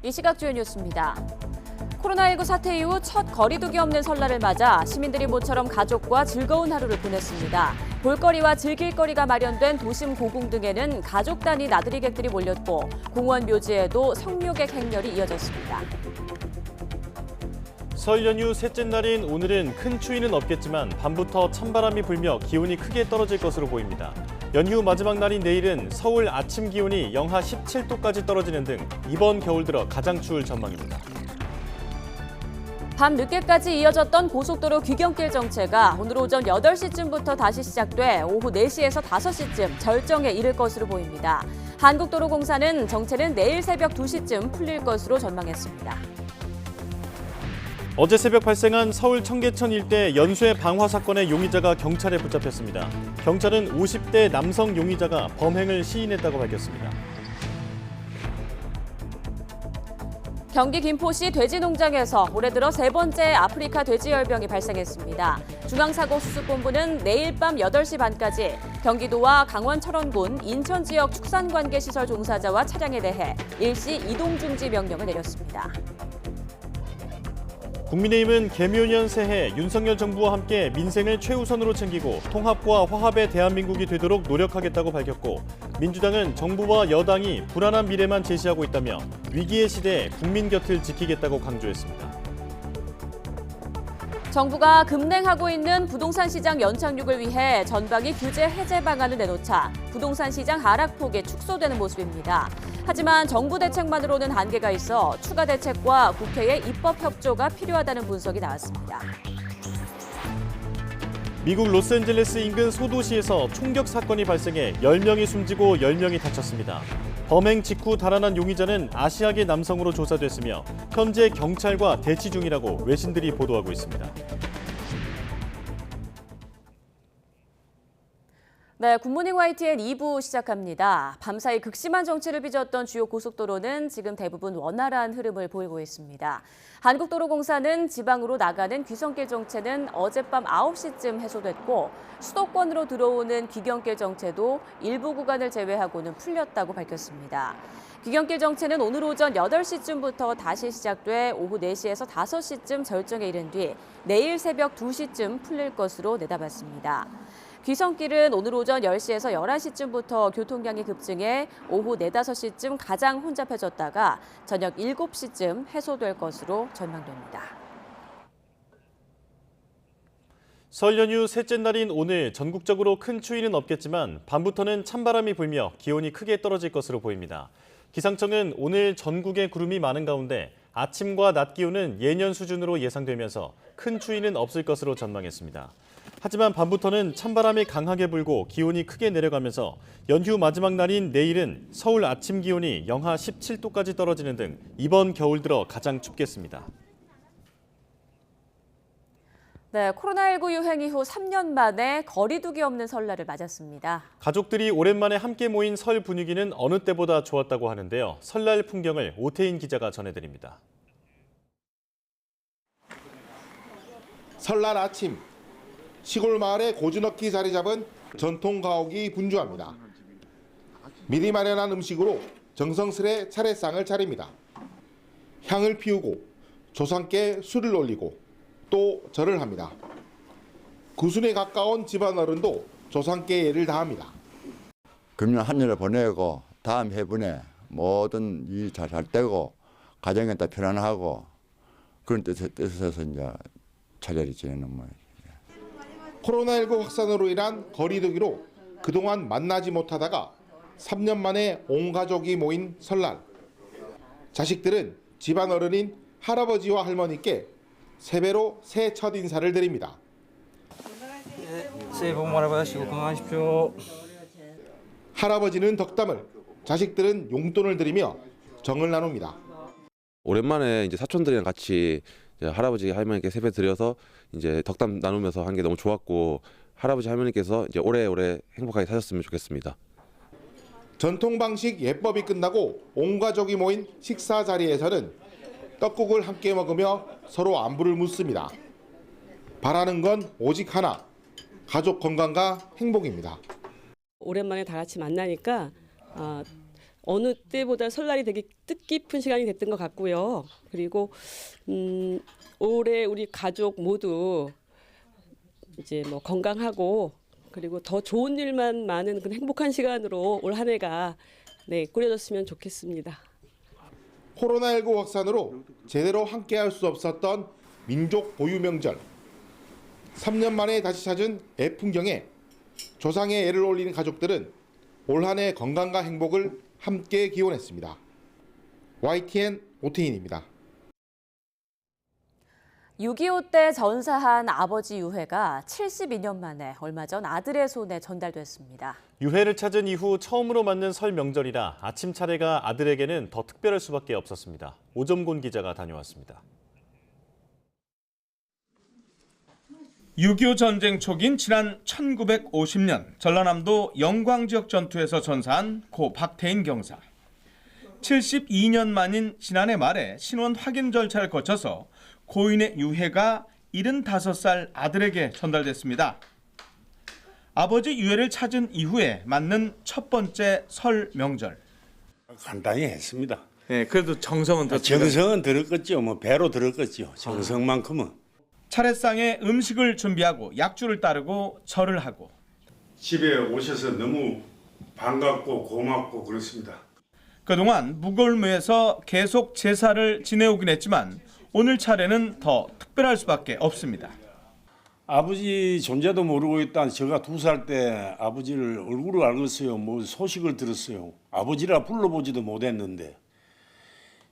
이 시각 주요 뉴스입니다. 코로나19 사태 이후 첫 거리두기 없는 설날을 맞아 시민들이 모처럼 가족과 즐거운 하루를 보냈습니다. 볼거리와 즐길거리가 마련된 도심 고궁 등에는 가족 단위 나들이객들이 몰렸고 공원 묘지에도 성묘객 행렬이 이어졌습니다. 설 연휴 셋째 날인 오늘은 큰 추위는 없겠지만 밤부터 찬바람이 불며 기온이 크게 떨어질 것으로 보입니다. 연휴 마지막 날인 내일은 서울 아침 기온이 영하 17도까지 떨어지는 등 이번 겨울 들어 가장 추울 전망입니다. 밤 늦게까지 이어졌던 고속도로 귀경길 정체가 오늘 오전 8시쯤부터 다시 시작돼 오후 4시에서 5시쯤 절정에 이를 것으로 보입니다. 한국도로공사는 정체는 내일 새벽 2시쯤 풀릴 것으로 전망했습니다. 어제 새벽 발생한 서울 청계천 일대 연쇄 방화 사건의 용의자가 경찰에 붙잡혔습니다. 경찰은 50대 남성 용의자가 범행을 시인했다고 밝혔습니다. 경기 김포시 돼지농장에서 올해 들어 세 번째 아프리카 돼지열병이 발생했습니다. 중앙사고수습본부는 내일 밤 8시 반까지 경기도와 강원 철원군, 인천 지역 축산관계시설 종사자와 차량에 대해 일시 이동중지 명령을 내렸습니다. 국민의힘은 개묘년 새해 윤석열 정부와 함께 민생을 최우선으로 챙기고 통합과 화합의 대한민국이 되도록 노력하겠다고 밝혔고 민주당은 정부와 여당이 불안한 미래만 제시하고 있다며 위기의 시대에 국민 곁을 지키겠다고 강조했습니다. 정부가 급냉하고 있는 부동산 시장 연착륙을 위해 전방위 규제 해제 방안을 내놓자 부동산 시장 하락폭이 축소되는 모습입니다. 하지만 정부 대책만으로는 한계가 있어 추가 대책과 국회의 입법 협조가 필요하다는 분석이 나왔습니다. 미국 로스앤젤레스 인근 소도시에서 총격 사건이 발생해 10명이 숨지고 10명이 다쳤습니다. 범행 직후 달아난 용의자는 아시아계 남성으로 조사됐으며 현재 경찰과 대치 중이라고 외신들이 보도하고 있습니다. 네, 굿모닝 YTN 2부 시작합니다. 밤사이 극심한 정체를 빚었던 주요 고속도로는 지금 대부분 원활한 흐름을 보이고 있습니다. 한국도로공사는 지방으로 나가는 귀성길 정체는 어젯밤 9시쯤 해소됐고 수도권으로 들어오는 귀경길 정체도 일부 구간을 제외하고는 풀렸다고 밝혔습니다. 귀경길 정체는 오늘 오전 8시쯤부터 다시 시작돼 오후 4시에서 5시쯤 절정에 이른 뒤 내일 새벽 2시쯤 풀릴 것으로 내다봤습니다. 귀성길은 오늘 오전 10시에서 11시쯤부터 교통량이 급증해 오후 4, 5시쯤 가장 혼잡해졌다가 저녁 7시쯤 해소될 것으로 전망됩니다. 설 연휴 셋째 날인 오늘 전국적으로 큰 추위는 없겠지만 밤부터는 찬바람이 불며 기온이 크게 떨어질 것으로 보입니다. 기상청은 오늘 전국에 구름이 많은 가운데 아침과 낮 기온은 예년 수준으로 예상되면서 큰 추위는 없을 것으로 전망했습니다. 하지만 밤부터는 찬바람이 강하게 불고 기온이 크게 내려가면서 연휴 마지막 날인 내일은 서울 아침 기온이 영하 17도까지 떨어지는 등 이번 겨울 들어 가장 춥겠습니다. 네, 코로나19 유행 이후 3년 만에 거리두기 없는 설날을 맞았습니다. 가족들이 오랜만에 함께 모인 설 분위기는 어느 때보다 좋았다고 하는데요. 설날 풍경을 오태인 기자가 전해드립니다. 설날 아침, 시골 마을에 고즈넉히 자리 잡은 전통 가옥이 분주합니다. 미리 마련한 음식으로 정성스레 차례상을 차립니다. 향을 피우고 조상께 술을 올리고 또 절을 합니다. 구순에 가까운 집안 어른도 조상께 예를 다합니다. 금년 한 해를 보내고 다음 해분에 모든 일 잘 되고 가정에 다 편안하고 그런 뜻에서 이제 차례를 지내는 거예요. 코로나19 확산으로 인한 거리두기로 그동안 만나지 못하다가 3년 만에 온 가족이 모인 설날. 자식들은 집안 어른인 할아버지와 할머니께 세배로 새 첫 인사를 드립니다. 새해 복 많이 받으시고 건강하십시오. 할아버지는 덕담을, 자식들은 용돈을 드리며 정을 나눕니다. 오랜만에 이제 사촌들이랑 같이 이제 할아버지 할머니께 세배 드려서 이제 덕담 나누면서 한 게 너무 좋았고 할아버지 할머니께서 이제 오래오래 행복하게 사셨으면 좋겠습니다. 전통 방식 예법이 끝나고 온 가족이 모인 식사 자리에서는 떡국을 함께 먹으며 서로 안부를 묻습니다. 바라는 건 오직 하나, 가족 건강과 행복입니다. 오랜만에 다 같이 만나니까 어느 때보다 설날이 되게 뜻깊은 시간이 됐던 것 같고요. 그리고 올해 우리 가족 모두 이제 뭐 건강하고 그리고 더 좋은 일만 많은 그런 행복한 시간으로 올 한 해가 꾸려졌으면 좋겠습니다. 코로나19 확산으로 제대로 함께할 수 없었던 민족 고유 명절. 3년 만에 다시 찾은 애풍경에 조상의 애를 올리는 가족들은 올 한 해 건강과 행복을 함께 기원했습니다. YTN 오태인입니다. 6.25 때 전사한 아버지 유해가 72년 만에 얼마 전 아들의 손에 전달됐습니다. 유해를 찾은 이후 처음으로 맞는 설 명절이라 아침 차례가 아들에게는 더 특별할 수밖에 없었습니다. 오점곤 기자가 다녀왔습니다. 6.25 전쟁 초기인 지난 1950년 전라남도 영광 지역 전투에서 전사한 고 박태인 경사. 72년 만인 지난해 말에 신원 확인 절차를 거쳐서 고인의 유해가 75살 아들에게 전달됐습니다. 아버지 유해를 찾은 이후에 맞는 첫 번째 설 명절. 간단히 했습니다. 네, 그래도 정성은 더 정성은 들었겠죠. 뭐 배로 들었겠죠. 정성만큼은. 차례상에 음식을 준비하고 약주를 따르고 절을 하고 집에 오셔서 너무 반갑고 고맙고 그렇습니다. 그동안 무골무에서 계속 제사를 지내오긴 했지만 오늘 차례는 더 특별할 수밖에 없습니다. 아버지 존재도 모르고 있던 제가 2살 때 아버지를 얼굴을 알겠어요. 뭐 소식을 들었어요. 아버지라 불러보지도 못했는데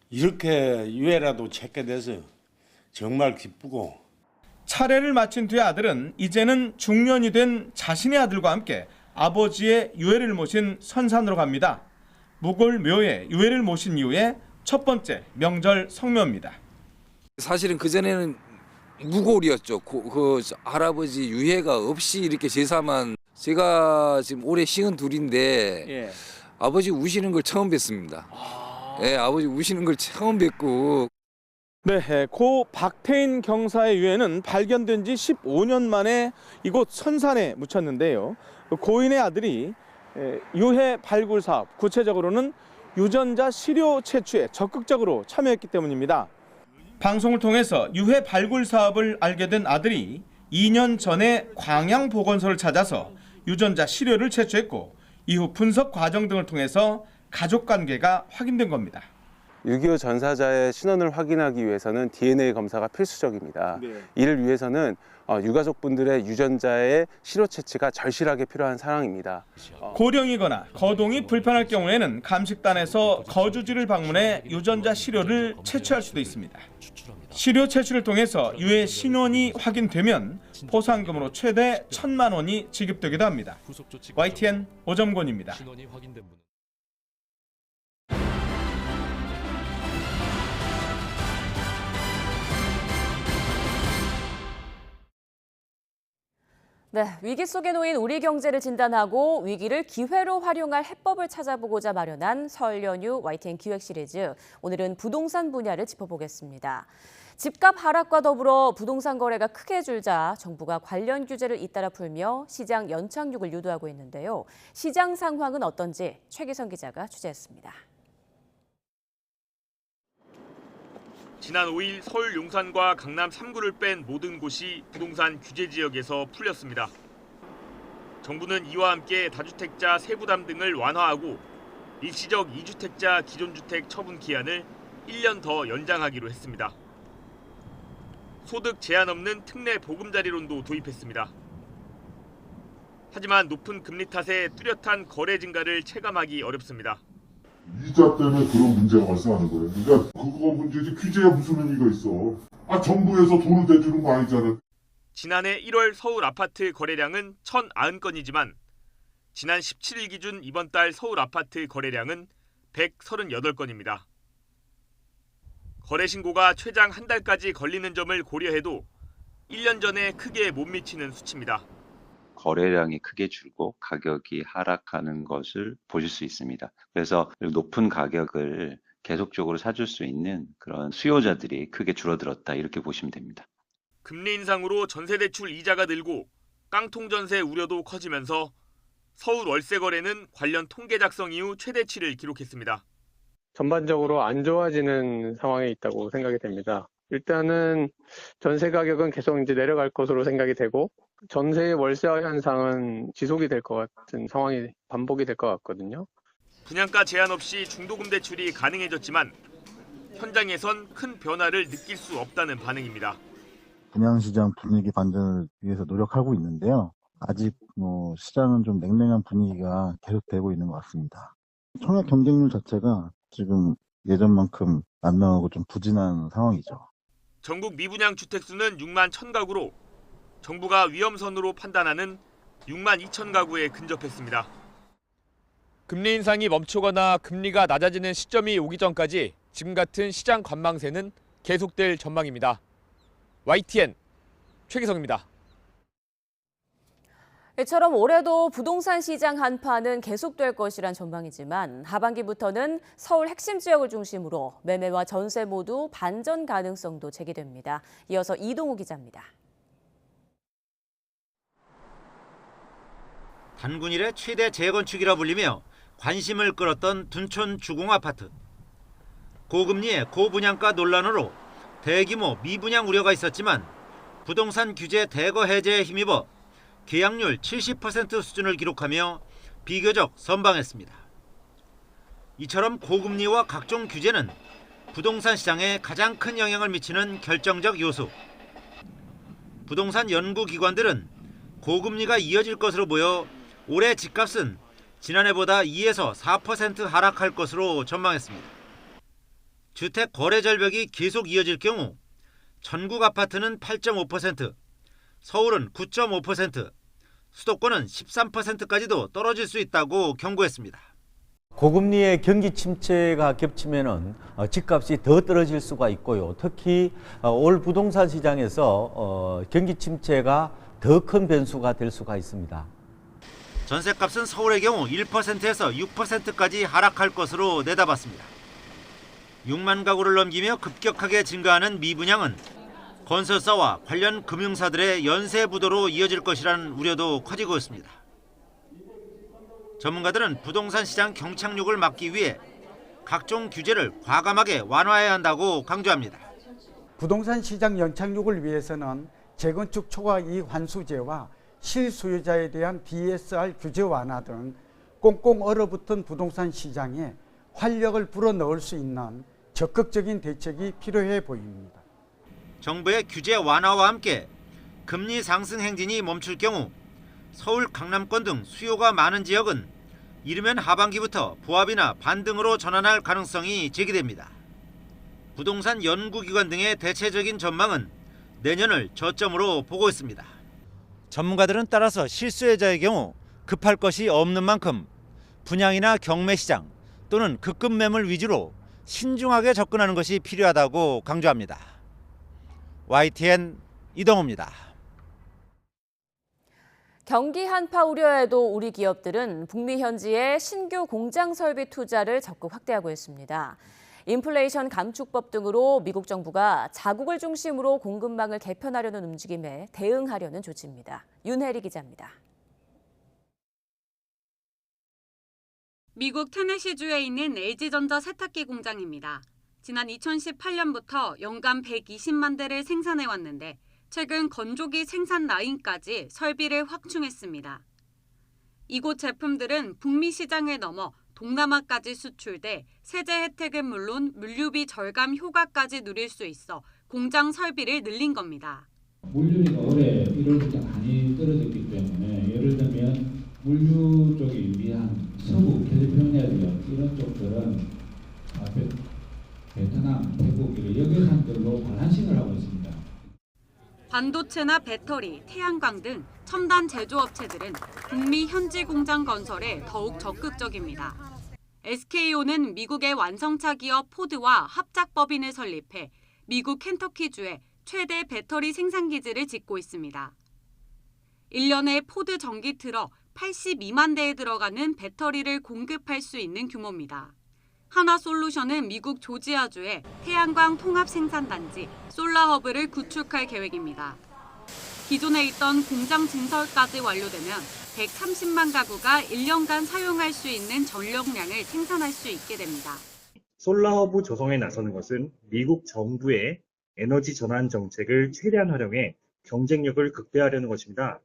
이렇게 유해라도 찾게 돼서 정말 기쁘고. 차례를 마친 뒤에 아들은 이제는 중년이 된 자신의 아들과 함께 아버지의 유해를 모신 선산으로 갑니다. 무골묘에 유해를 모신 이후에 첫 번째 명절 성묘입니다. 사실은 그전에는 무골이었죠. 그 할아버지 유해가 없이 이렇게 제사만. 제가 지금 올해 52인데 아버지 우시는 걸 처음 뵀습니다. 예, 아버지 우시는 걸 처음 뵙고. 네, 고 박태인 경사의 유해는 발견된 지 15년 만에 이곳 선산에 묻혔는데요. 고인의 아들이 유해 발굴 사업, 구체적으로는 유전자 시료 채취에 적극적으로 참여했기 때문입니다. 방송을 통해서 유해 발굴 사업을 알게 된 아들이 2년 전에 광양보건소를 찾아서 유전자 시료를 채취했고 이후 분석 과정 등을 통해서 가족 관계가 확인된 겁니다. 6.25 전사자의 신원을 확인하기 위해서는 DNA 검사가 필수적입니다. 이를 위해서는 유가족분들의 유전자의 시료 채취가 절실하게 필요한 상황입니다. 고령이거나 거동이 불편할 경우에는 감식단에서 거주지를 방문해 유전자 시료를 채취할 수도 있습니다. 시료 채취를 통해서 유해 신원이 확인되면 포상금으로 최대 1,000만 원이 지급되기도 합니다. YTN 오점곤입니다. 네, 위기 속에 놓인 우리 경제를 진단하고 위기를 기회로 활용할 해법을 찾아보고자 마련한 설 연휴 YTN 기획 시리즈. 오늘은 부동산 분야를 짚어보겠습니다. 집값 하락과 더불어 부동산 거래가 크게 줄자 정부가 관련 규제를 잇따라 풀며 시장 연착륙을 유도하고 있는데요. 시장 상황은 어떤지 최기성 기자가 취재했습니다. 지난 5일 서울 용산과 강남 3구를 뺀 모든 곳이 부동산 규제 지역에서 풀렸습니다. 정부는 이와 함께 다주택자 세부담 등을 완화하고 일시적 2주택자 기존주택 처분 기한을 1년 더 연장하기로 했습니다. 소득 제한 없는 특례 보금자리론도 도입했습니다. 하지만 높은 금리 탓에 뚜렷한 거래 증가를 체감하기 어렵습니다. 이자 때문에 그런 문제가 발생하는 거예요. 그러니까 그거 문제지 규제에 무슨 의미가 있어. 정부에서 돈을 대주는 거 아니잖아. 지난해 1월 서울 아파트 거래량은 1,090건이지만 지난 17일 기준 이번 달 서울 아파트 거래량은 138건입니다. 거래 신고가 최장 한 달까지 걸리는 점을 고려해도 1년 전에 크게 못 미치는 수치입니다. 거래량이 크게 줄고 가격이 하락하는 것을 보실 수 있습니다. 그래서 높은 가격을 계속적으로 사줄 수 있는 그런 수요자들이 크게 줄어들었다 이렇게 보시면 됩니다. 금리 인상으로 전세대출 이자가 늘고 깡통 전세 우려도 커지면서 서울 월세 거래는 관련 통계 작성 이후 최대치를 기록했습니다. 전반적으로 안 좋아지는 상황에 있다고 생각이 됩니다. 일단은 전세 가격은 계속 이제 내려갈 것으로 생각이 되고 전세의 월세화 현상은 지속이 될 것 같은 상황이 반복이 될 것 같거든요. 분양가 제한 없이 중도금 대출이 가능해졌지만 현장에선 큰 변화를 느낄 수 없다는 반응입니다. 분양시장 분위기 반전을 위해서 노력하고 있는데요. 아직 시장은 좀 냉랭한 분위기가 계속되고 있는 것 같습니다. 청약 경쟁률 자체가 지금 예전만큼 안 나오고 좀 부진한 상황이죠. 전국 미분양 주택수는 6만 1,000가구로 정부가 위험선으로 판단하는 6만 2천 가구에 근접했습니다. 금리 인상이 멈추거나 금리가 낮아지는 시점이 오기 전까지 지금 같은 시장 관망세는 계속될 전망입니다. YTN 최기성입니다. 이처럼 올해도 부동산 시장 한파는 계속될 것이란 전망이지만 하반기부터는 서울 핵심 지역을 중심으로 매매와 전세 모두 반전 가능성도 제기됩니다. 이어서 이동우 기자입니다. 단군 이래 최대 재건축이라 불리며 관심을 끌었던 둔촌 주공아파트. 고금리에 고분양가 논란으로 대규모 미분양 우려가 있었지만 부동산 규제 대거 해제에 힘입어 계약률 70% 수준을 기록하며 비교적 선방했습니다. 이처럼 고금리와 각종 규제는 부동산 시장에 가장 큰 영향을 미치는 결정적 요소. 부동산 연구기관들은 고금리가 이어질 것으로 보여 올해 집값은 지난해보다 2에서 4% 하락할 것으로 전망했습니다. 주택 거래 절벽이 계속 이어질 경우 전국 아파트는 8.5%, 서울은 9.5%, 수도권은 13%까지도 떨어질 수 있다고 경고했습니다. 고금리의 경기 침체가 겹치면은 집값이 더 떨어질 수가 있고요. 특히 올 부동산 시장에서 경기 침체가 더 큰 변수가 될 수가 있습니다. 전셋값은 서울의 경우 1%에서 6%까지 하락할 것으로 내다봤습니다. 6만 가구를 넘기며 급격하게 증가하는 미분양은 건설사와 관련 금융사들의 연쇄 부도로 이어질 것이라는 우려도 커지고 있습니다. 전문가들은 부동산 시장 경착륙을 막기 위해 각종 규제를 과감하게 완화해야 한다고 강조합니다. 부동산 시장 연착륙을 위해서는 재건축 초과 이익 환수제와 실수요자에 대한 DSR 규제 완화 등 꽁꽁 얼어붙은 부동산 시장에 활력을 불어넣을 수 있는 적극적인 대책이 필요해 보입니다. 정부의 규제 완화와 함께 금리 상승 행진이 멈출 경우 서울, 강남권 등 수요가 많은 지역은 이르면 하반기부터 보합이나 반등으로 전환할 가능성이 제기됩니다. 부동산 연구기관 등의 대체적인 전망은 내년을 저점으로 보고 있습니다. 전문가들은 따라서 실수요자의 경우 급할 것이 없는 만큼 분양이나 경매시장 또는 급급 매물 위주로 신중하게 접근하는 것이 필요하다고 강조합니다. YTN 이동호입니다. 경기 한파 우려에도 우리 기업들은 북미 현지에 신규 공장 설비 투자를 적극 확대하고 있습니다. 인플레이션 감축법 등으로 미국 정부가 자국을 중심으로 공급망을 개편하려는 움직임에 대응하려는 조치입니다. 윤혜리 기자입니다. 미국 테네시주에 있는 LG전자 세탁기 공장입니다. 지난 2018년부터 연간 120만 대를 생산해왔는데 최근 건조기 생산 라인까지 설비를 확충했습니다. 이곳 제품들은 북미 시장을 넘어 동남아까지 수출돼 세제 혜택은 물론 물류비 절감 효과까지 누릴 수 있어 공장 설비를 늘린 겁니다. 물류비가 올해 1월부터 많이 떨어졌기 때문에 예를 들면 물류 쪽이 위한 서부, 캘리포니아 이런 쪽들은 베트남, 태국 여객선들로 발한식을 하고 있습니다. 반도체나 배터리, 태양광 등 첨단 제조업체들은 북미 현지 공장 건설에 더욱 적극적입니다. SKO는 미국의 완성차 기업 포드와 합작법인을 설립해 미국 켄터키주에 최대 배터리 생산기지를 짓고 있습니다. 1년에 포드 전기 트럭 82만 대에 들어가는 배터리를 공급할 수 있는 규모입니다. 하나솔루션은 미국 조지아주에 태양광 통합 생산단지 솔라허브를 구축할 계획입니다. 기존에 있던 공장 증설까지 완료되면 130만 가구가 1년간 사용할 수 있는 전력량을 생산할 수 있게 됩니다. 솔라허브 조성에 나서는 것은 미국 정부의 에너지 전환 정책을 최대한 활용해 경쟁력을 극대화하려는 것입니다.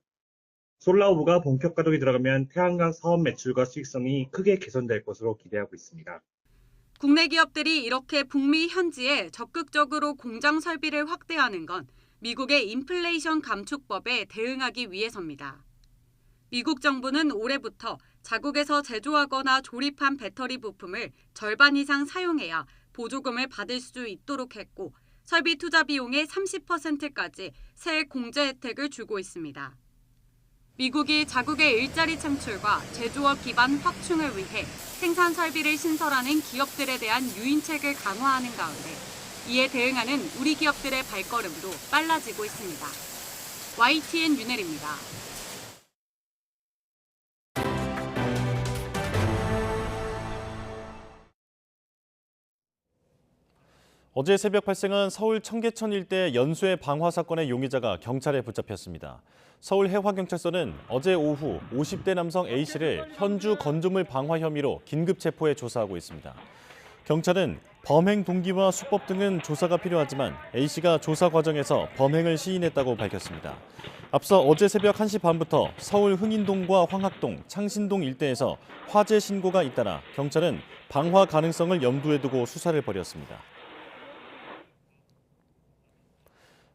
솔라허브가 본격 가동이 들어가면 태양광 사업 매출과 수익성이 크게 개선될 것으로 기대하고 있습니다. 국내 기업들이 이렇게 북미 현지에 적극적으로 공장 설비를 확대하는 건 미국의 인플레이션 감축법에 대응하기 위해서입니다. 미국 정부는 올해부터 자국에서 제조하거나 조립한 배터리 부품을 절반 이상 사용해야 보조금을 받을 수 있도록 했고 설비 투자 비용의 30%까지 세 공제 혜택을 주고 있습니다. 미국이 자국의 일자리 창출과 제조업 기반 확충을 위해 생산 설비를 신설하는 기업들에 대한 유인책을 강화하는 가운데 이에 대응하는 우리 기업들의 발걸음도 빨라지고 있습니다. YTN 윤혜리입니다. 어제 새벽 발생한 서울 청계천 일대 연쇄 방화 사건의 용의자가 경찰에 붙잡혔습니다. 서울해화경찰서는 어제 오후 50대 남성 A씨를 현주 건조물 방화 혐의로 긴급 체포해 조사하고 있습니다. 경찰은 범행 동기와 수법 등은 조사가 필요하지만 A씨가 조사 과정에서 범행을 시인했다고 밝혔습니다. 앞서 어제 새벽 1시 반부터 서울 흥인동과 황학동, 창신동 일대에서 화재 신고가 잇따라 경찰은 방화 가능성을 염두에 두고 수사를 벌였습니다.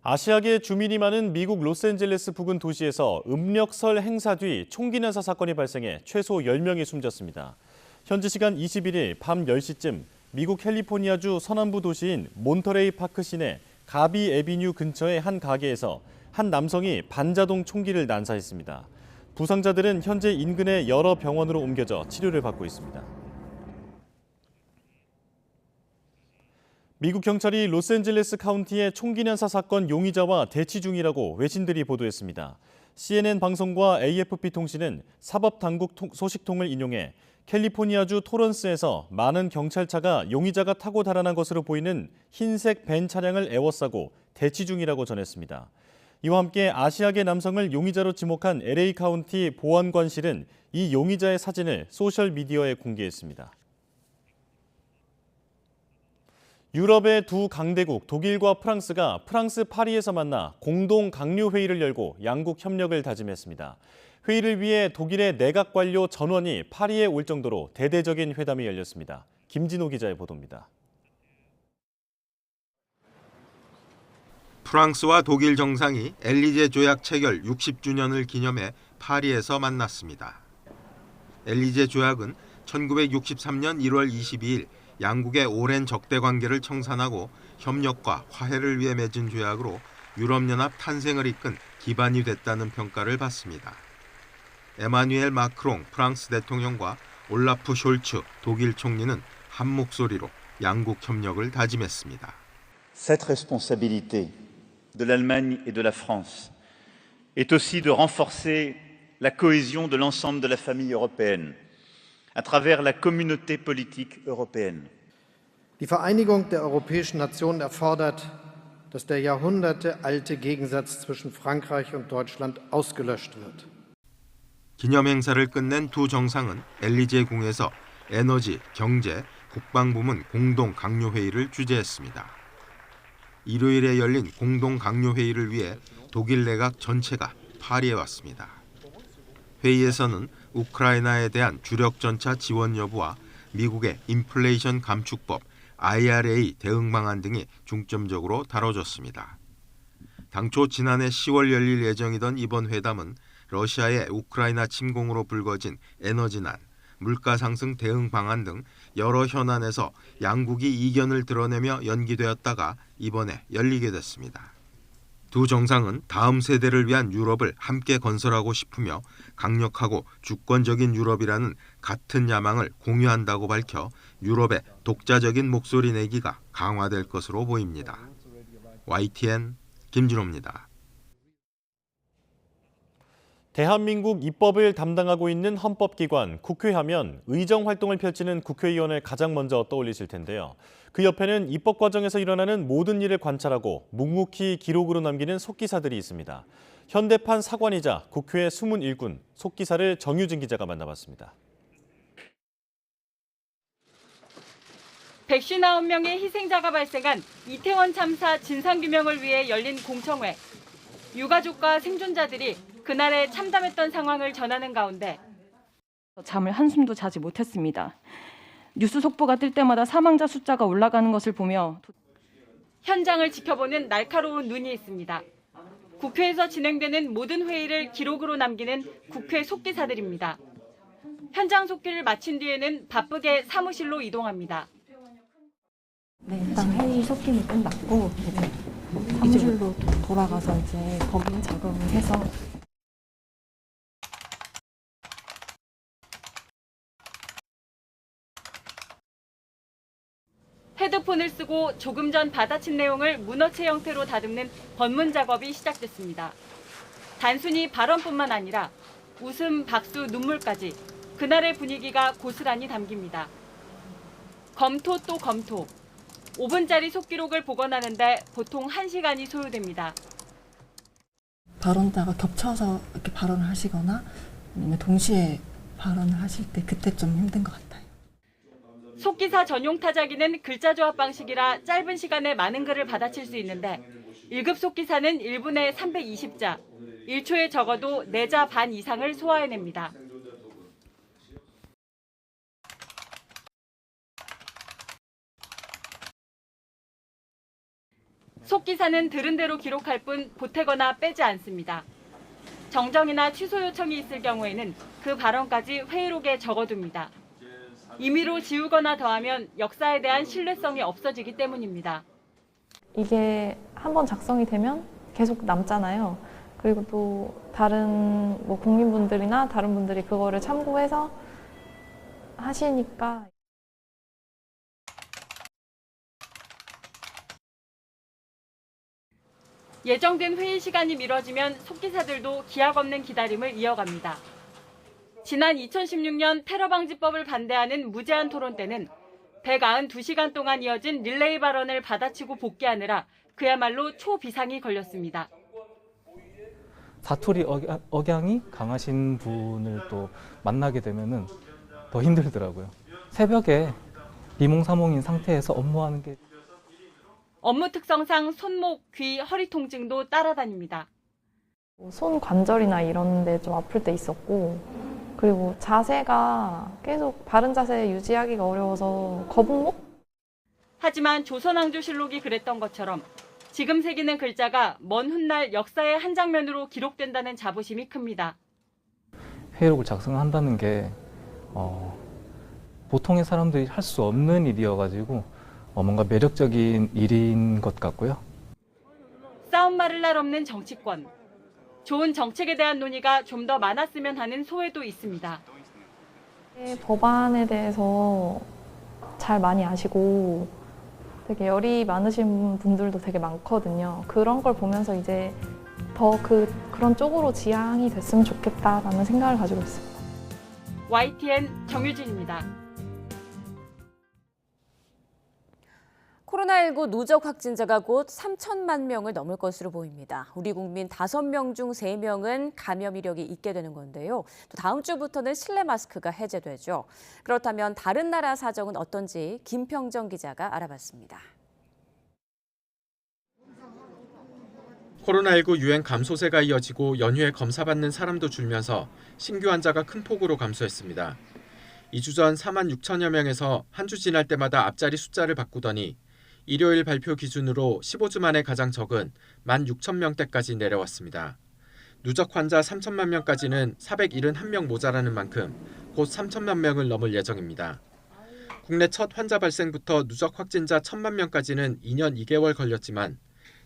아시아계 주민이 많은 미국 로스앤젤레스 부근 도시에서 음력설 행사 뒤 총기 난사 사건이 발생해 최소 10명이 숨졌습니다. 현지 시간 21일 밤 10시쯤 미국 캘리포니아주 서남부 도시인 몬터레이 파크 시내 가비 애비뉴 근처의 한 가게에서 한 남성이 반자동 총기를 난사했습니다. 부상자들은 현재 인근의 여러 병원으로 옮겨져 치료를 받고 있습니다. 미국 경찰이 로스앤젤레스 카운티의 총기 난사 사건 용의자와 대치 중이라고 외신들이 보도했습니다. CNN 방송과 AFP 통신은 사법당국 소식통을 인용해 캘리포니아주 토런스에서 많은 경찰차가 용의자가 타고 달아난 것으로 보이는 흰색 벤 차량을 에워싸고 대치 중이라고 전했습니다. 이와 함께 아시아계 남성을 용의자로 지목한 LA 카운티 보안관실은 이 용의자의 사진을 소셜미디어에 공개했습니다. 유럽의 두 강대국 독일과 프랑스가 프랑스 파리에서 만나 공동 강요회의를 열고 양국 협력을 다짐했습니다. 회의를 위해 독일의 내각 관료 전원이 파리에 올 정도로 대대적인 회담이 열렸습니다. 김진호 기자의 보도입니다. 프랑스와 독일 정상이 엘리제 조약 체결 60주년을 기념해 파리에서 만났습니다. 엘리제 조약은 1963년 1월 22일 양국의 오랜 적대 관계를 청산하고 협력과 화해를 위해 맺은 조약으로 유럽연합 탄생을 이끈 기반이 됐다는 평가를 받습니다. 에마뉴엘 마크롱 프랑스 대통령과 올라프 숄츠 독일 총리는 한 목소리로 양국 협력을 다짐했습니다. Cette responsabilité de l'Allemagne et de la France est aussi de renforcer la cohésion de l'ensemble de la famille européenne à travers la communauté politique européenne. Die Vereinigung der europäischen Nationen erfordert, dass der jahrhundertealte Gegensatz zwischen Frankreich und Deutschland ausgelöscht wird. 기념 행사를 끝낸 두 정상은 엘리제 궁에서 에너지, 경제, 국방부문 공동 강요회의를 주재했습니다. 일요일에 열린 공동 강요회의를 위해 독일 내각 전체가 파리에 왔습니다. 회의에서는 우크라이나에 대한 주력 전차 지원 여부와 미국의 인플레이션 감축법 IRA 대응 방안 등이 중점적으로 다뤄졌습니다. 당초 지난해 10월 열릴 예정이던 이번 회담은 러시아의 우크라이나 침공으로 불거진 에너지난, 물가 상승 대응 방안 등 여러 현안에서 양국이 이견을 드러내며 연기되었다가 이번에 열리게 됐습니다. 두 정상은 다음 세대를 위한 유럽을 함께 건설하고 싶으며 강력하고 주권적인 유럽이라는 같은 야망을 공유한다고 밝혀 유럽의 독자적인 목소리 내기가 강화될 것으로 보입니다. YTN 김진호입니다. 대한민국 입법을 담당하고 있는 헌법기관 국회하면 의정활동을 펼치는 국회의원을 가장 먼저 떠올리실 텐데요. 그 옆에는 입법 과정에서 일어나는 모든 일을 관찰하고 묵묵히 기록으로 남기는 속기사들이 있습니다. 현대판 사관이자 국회의 숨은 일꾼, 속기사를 정유진 기자가 만나봤습니다. 159명의 희생자가 발생한 이태원 참사 진상규명을 위해 열린 공청회. 유가족과 생존자들이 그날에 참담했던 상황을 전하는 가운데 잠을 한숨도 자지 못했습니다. 뉴스 속보가 뜰 때마다 사망자 숫자가 올라가는 것을 보며 현장을 지켜보는 날카로운 눈이 있습니다. 국회에서 진행되는 모든 회의를 기록으로 남기는 국회 속기사들입니다. 현장 속기를 마친 뒤에는 바쁘게 사무실로 이동합니다. 네, 일단 회의 속기는 끝났고 사무실로 돌아가서 이제 법인 작업을 해서 헤드폰을 쓰고 조금 전 받아친 내용을 문어체 형태로 다듬는 번문 작업이 시작됐습니다. 단순히 발언뿐만 아니라 웃음, 박수, 눈물까지 그날의 분위기가 고스란히 담깁니다. 검토 또 검토. 5분짜리 속기록을 복원하는데 보통 1시간이 소요됩니다. 발언자가 겹쳐서 이렇게 발언을 하시거나 아니면 동시에 발언을 하실 때 그때 좀 힘든 것 같아요. 속기사 전용 타자기는 글자 조합 방식이라 짧은 시간에 많은 글을 받아칠 수 있는데 1급 속기사는 1분에 320자, 1초에 적어도 4자 반 이상을 소화해냅니다. 속기사는 들은 대로 기록할 뿐 보태거나 빼지 않습니다. 정정이나 취소 요청이 있을 경우에는 그 발언까지 회의록에 적어둡니다. 임의로 지우거나 더하면 역사에 대한 신뢰성이 없어지기 때문입니다. 이게 한번 작성이 되면 계속 남잖아요. 그리고 또 다른 국민분들이나 다른 분들이 그거를 참고해서 하시니까 예정된 회의 시간이 미뤄지면 속기사들도 기약 없는 기다림을 이어갑니다. 지난 2016년 테러방지법을 반대하는 무제한 토론 때는 192시간 동안 이어진 릴레이 발언을 받아치고 복귀하느라 그야말로 초비상이 걸렸습니다. 사투리 억양이 강하신 분을 또 만나게 되면은 더 힘들더라고요. 새벽에 비몽사몽인 상태에서 업무하는 게 업무 특성상 손목, 귀, 허리 통증도 따라다닙니다. 손 관절이나 이런 데 좀 아플 때 있었고 그리고 자세가 계속 바른 자세 유지하기가 어려워서 거북목? 하지만 조선왕조실록이 그랬던 것처럼 지금 새기는 글자가 먼 훗날 역사의 한 장면으로 기록된다는 자부심이 큽니다. 회의록을 작성한다는 게 보통의 사람들이 할 수 없는 일이어가지고 뭔가 매력적인 일인 것 같고요. 싸움 말을 날 없는 정치권. 좋은 정책에 대한 논의가 좀 더 많았으면 하는 소회도 있습니다. 법안에 대해서 잘 많이 아시고 되게 열이 많으신 분들도 되게 많거든요. 그런 걸 보면서 이제 더 그런 쪽으로 지향이 됐으면 좋겠다라는 생각을 가지고 있습니다. YTN 정유진입니다. 코로나19 누적 확진자가 곧 3천만 명을 넘을 것으로 보입니다. 우리 국민 5명 중 3명은 감염 이력이 있게 되는 건데요. 또 다음 주부터는 실내 마스크가 해제되죠. 그렇다면 다른 나라 사정은 어떤지 김평정 기자가 알아봤습니다. 코로나19 유행 감소세가 이어지고 연휴에 검사받는 사람도 줄면서 신규 환자가 큰 폭으로 감소했습니다. 2주 전 4만 6천여 명에서 한 주 지날 때마다 앞자리 숫자를 바꾸더니 일요일 발표 기준으로 15주 만에 가장 적은 1만 6천 명대까지 내려왔습니다. 누적 환자 3천만 명까지는 471명 모자라는 만큼 곧 3천만 명을 넘을 예정입니다. 국내 첫 환자 발생부터 누적 확진자 1천만 명까지는 2년 2개월 걸렸지만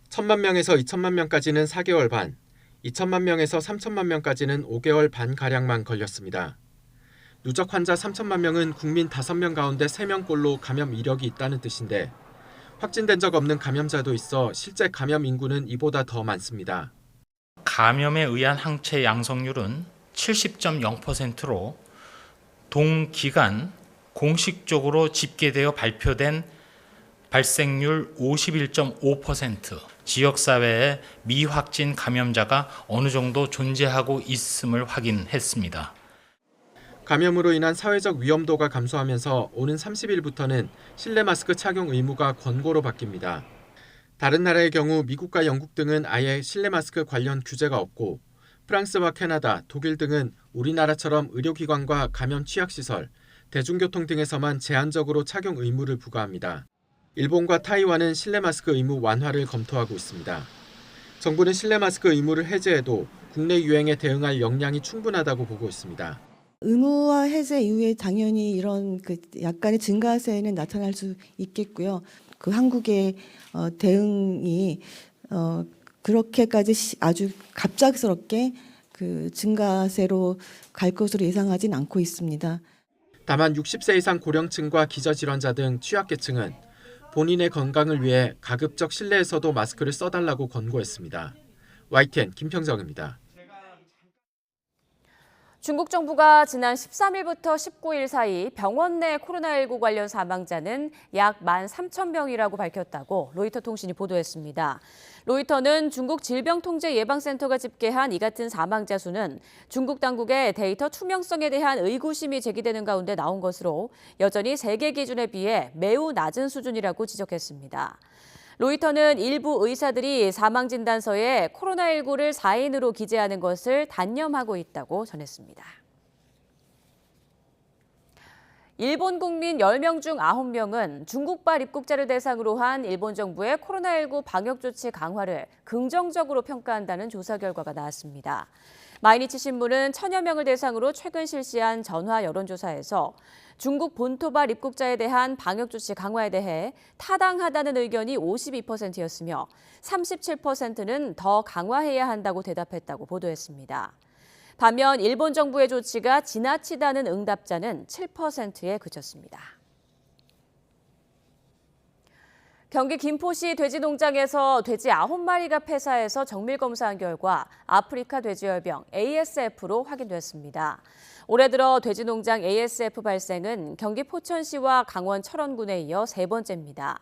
1천만 명에서 2천만 명까지는 4개월 반, 2천만 명에서 3천만 명까지는 5개월 반가량만 걸렸습니다. 누적 환자 3천만 명은 국민 5명 가운데 3명꼴로 감염 이력이 있다는 뜻인데 확진된 적 없는 감염자도 있어 실제 감염 인구는 이보다 더 많습니다. 감염에 의한 항체 양성률은 70.0%로 동기간 공식적으로 집계되어 발표된 발생률 51.5%, 지역사회에 미확진 감염자가 어느 정도 존재하고 있음을 확인했습니다. 감염으로 인한 사회적 위험도가 감소하면서 오는 30일부터는 실내 마스크 착용 의무가 권고로 바뀝니다. 다른 나라의 경우 미국과 영국 등은 아예 실내 마스크 관련 규제가 없고 프랑스와 캐나다, 독일 등은 우리나라처럼 의료기관과 감염 취약시설, 대중교통 등에서만 제한적으로 착용 의무를 부과합니다. 일본과 타이완은 실내 마스크 의무 완화를 검토하고 있습니다. 정부는 실내 마스크 의무를 해제해도 국내 유행에 대응할 역량이 충분하다고 보고 있습니다. 의무화 해제 이후에 당연히 이런 약간의 증가세는 나타날 수 있겠고요. 그 한국의 대응이 그렇게까지 아주 갑작스럽게 그 증가세로 갈 것으로 예상하진 않고 있습니다. 다만 60세 이상 고령층과 기저질환자 등 취약계층은 본인의 건강을 위해 가급적 실내에서도 마스크를 써달라고 권고했습니다. YTN 김평정입니다. 중국 정부가 지난 13일부터 19일 사이 병원 내 코로나19 관련 사망자는 약 13,000명이라고 밝혔다고 로이터 통신이 보도했습니다. 로이터는 중국 질병통제예방센터가 집계한 이 같은 사망자 수는 중국 당국의 데이터 투명성에 대한 의구심이 제기되는 가운데 나온 것으로 여전히 세계 기준에 비해 매우 낮은 수준이라고 지적했습니다. 로이터는 일부 의사들이 사망진단서에 코로나19를 4인으로 기재하는 것을 단념하고 있다고 전했습니다. 일본 국민 10명 중 9명은 중국발 입국자를 대상으로 한 일본 정부의 코로나19 방역 조치 강화를 긍정적으로 평가한다는 조사 결과가 나왔습니다. 마이니치 신문은 1000여 명을 대상으로 최근 실시한 전화 여론조사에서 중국 본토발 입국자에 대한 방역 조치 강화에 대해 타당하다는 의견이 52%였으며 37%는 더 강화해야 한다고 대답했다고 보도했습니다. 반면 일본 정부의 조치가 지나치다는 응답자는 7%에 그쳤습니다. 경기 김포시 돼지 농장에서 돼지 9마리가 폐사해서 정밀 검사한 결과 아프리카 돼지열병 ASF로 확인됐습니다. 올해 들어 돼지 농장 ASF 발생은 경기 포천시와 강원 철원군에 이어 세 번째입니다.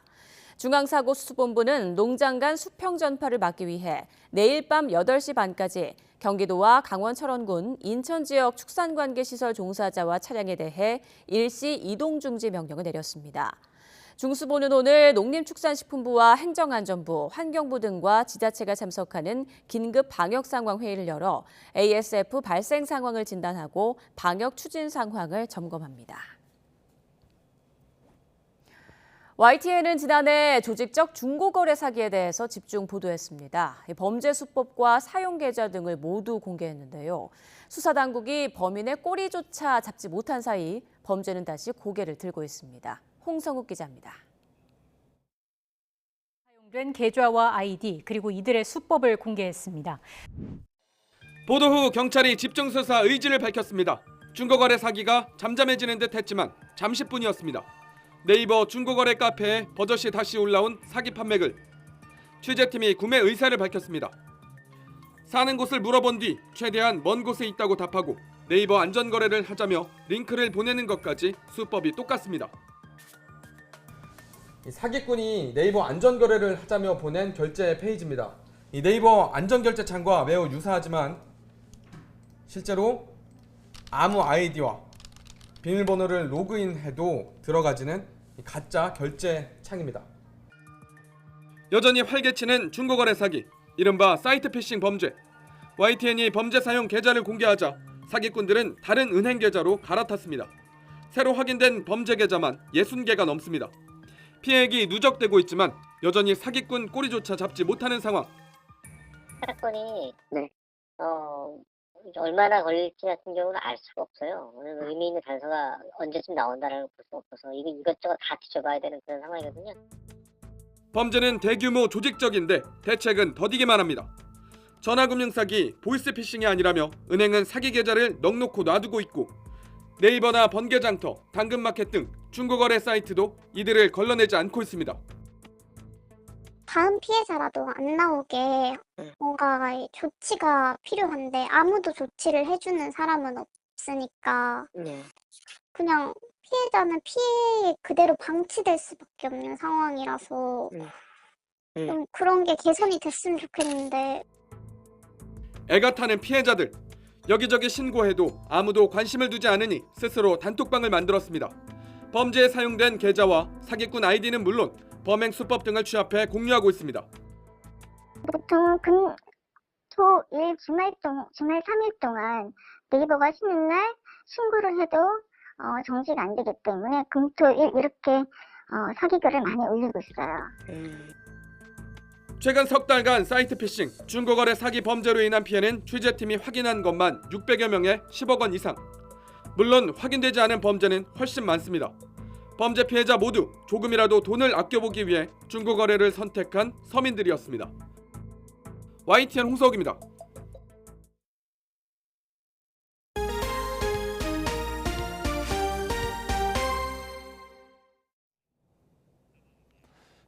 중앙사고수습본부는 농장 간 수평 전파를 막기 위해 내일 밤 8시 반까지 경기도와 강원 철원군, 인천 지역 축산관계시설 종사자와 차량에 대해 일시 이동 중지 명령을 내렸습니다. 중수부는 오늘 농림축산식품부와 행정안전부, 환경부 등과 지자체가 참석하는 긴급 방역 상황 회의를 열어 ASF 발생 상황을 진단하고 방역 추진 상황을 점검합니다. YTN은 지난해 조직적 중고거래 사기에 대해서 집중 보도했습니다. 범죄 수법과 사용 계좌 등을 모두 공개했는데요. 수사당국이 범인의 꼬리조차 잡지 못한 사이 범죄는 다시 고개를 들고 있습니다. 홍성욱 기자입니다. 사용된 계좌와 아이디 그리고 이들의 수법을 공개했습니다. 보도 후 경찰이 집중수사 의지를 밝혔습니다. 중고거래 사기가 잠잠해지는 듯 했지만 잠시뿐이었습니다. 네이버 중고거래 카페에 버젓이 다시 올라온 사기 판매글. 취재팀이 구매 의사를 밝혔습니다. 사는 곳을 물어본 뒤 최대한 먼 곳에 있다고 답하고 네이버 안전거래를 하자며 링크를 보내는 것까지 수법이 똑같습니다. 사기꾼이 네이버 안전거래를 하자며 보낸 결제 페이지입니다. 이 네이버 안전결제창과 매우 유사하지만 실제로 아무 아이디와 비밀번호를 로그인해도 들어가지는 가짜 결제 창입니다. 여전히 활개치는 중고거래 사기, 이른바 사이트 피싱 범죄. YTN이 범죄 사용 계좌를 공개하자 사기꾼들은 다른 은행 계좌로 갈아탔습니다. 새로 확인된 범죄 계좌만 60개가 넘습니다. 피해액이 누적되고 있지만 여전히 사기꾼 꼬리조차 잡지 못하는 상황. 사건이 얼마나 걸릴지 같은 경우는 알 수가 없어요. 의미 있는 단서가 언제쯤 나온다는 걸 볼 수 없어서 이것저것 다 뒤져봐야 되는 그런 상황이거든요. 범죄는 대규모 조직적인데 대책은 더디기만 합니다. 전화금융사기, 보이스피싱이 아니라며 은행은 사기 계좌를 넉놓고 놔두고 있고 네이버나 번개장터, 당근마켓 등 중고거래 사이트도 이들을 걸러내지 않고 있습니다. 다음 피해자라도 안 나오게 뭔가 조치가 필요한데 아무도 조치를 해주는 사람은 없으니까 그냥 피해자는 피해 그대로 방치될 수밖에 없는 상황이라서 좀 그런 게 개선이 됐으면 좋겠는데. 애가 타는 피해자들. 여기저기 신고해도 아무도 관심을 두지 않으니 스스로 단톡방을 만들었습니다. 범죄에 사용된 계좌와 사기꾼 아이디는 물론 범행 수법 등을 취합해 공유하고 있습니다. 보통 금, 토, 일, 주말 3일 동안 네이버가 쉬는 날 신고를 해도 정지가 안 되기 때문에 금, 토, 일 이렇게 사기글을 많이 올리고 있어요. 최근 석 달간 사이트 피싱, 중고거래 사기 범죄로 인한 피해는 취재팀이 확인한 것만 600여 명에 10억 원 이상. 물론 확인되지 않은 범죄는 훨씬 많습니다. 범죄 피해자 모두 조금이라도 돈을 아껴보기 위해 중고거래를 선택한 서민들이었습니다. YTN 홍석입니다.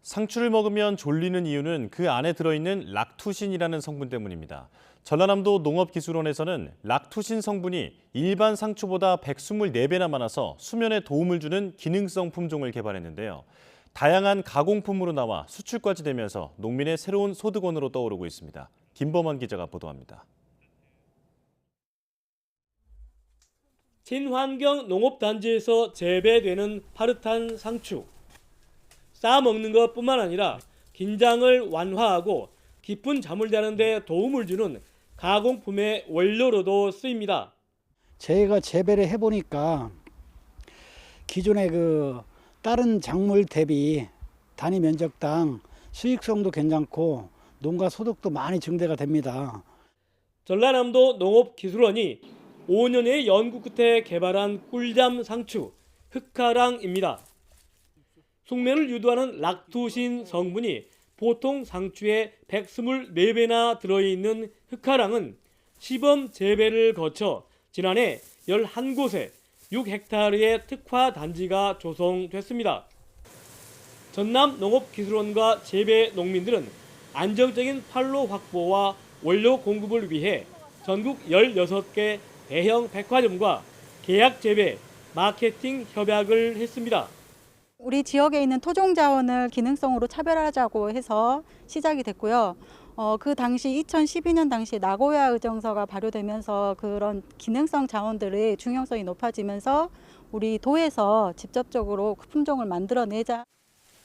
상추를 먹으면 졸리는 이유는 그 안에 들어있는 락투신이라는 성분 때문입니다. 전라남도 농업기술원에서는 락투신 성분이 일반 상추보다 124배나 많아서 수면에 도움을 주는 기능성 품종을 개발했는데요. 다양한 가공품으로 나와 수출까지 되면서 농민의 새로운 소득원으로 떠오르고 있습니다. 김범원 기자가 보도합니다. 친환경 농업단지에서 재배되는 파릇한 상추. 싸 먹는 것뿐만 아니라 긴장을 완화하고 깊은 잠을 자는 데 도움을 주는 가공품의 원료로도 쓰입니다. 저희가 재배를 해보니까 기존의 다른 작물 대비 단위 면적당 수익성도 괜찮고 농가 소득도 많이 증대가 됩니다. 전라남도 농업기술원이 5년의 연구 끝에 개발한 꿀잠 상추 흑화랑입니다. 숙면을 유도하는 락투신 성분이 보통 상추의 124배나 들어있는 흑화랑은 시범 재배를 거쳐 지난해 11곳에 6헥타르의 특화 단지가 조성됐습니다. 전남 농업기술원과 재배 농민들은 안정적인 판로 확보와 원료 공급을 위해 전국 16개 대형 백화점과 계약 재배, 마케팅 협약을 했습니다. 우리 지역에 있는 토종 자원을 기능성으로 차별하자고 해서 시작이 됐고요. 그 당시 2012년 당시 나고야 의정서가 발효되면서 그런 기능성 자원들의 중요성이 높아지면서 우리 도에서 직접적으로 그 품종을 만들어내자.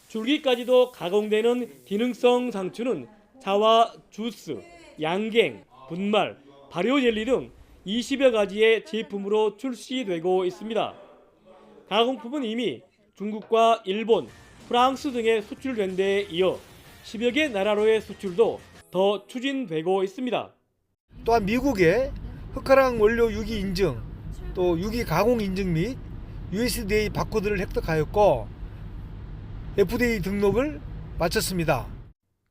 줄기까지도 가공되는 기능성 상추는 차와 주스, 양갱, 분말, 발효 젤리 등 20여 가지의 제품으로 출시되고 있습니다. 가공품은 이미 중국과 일본, 프랑스 등에 수출된 데 이어 10여 개 나라로의 수출도 더 추진되고 있습니다. 또한 미국의 흑화랑 원료 유기 인증, 또 유기 가공 인증 및 USDA 바코드를 획득하였고 FDA 등록을 마쳤습니다.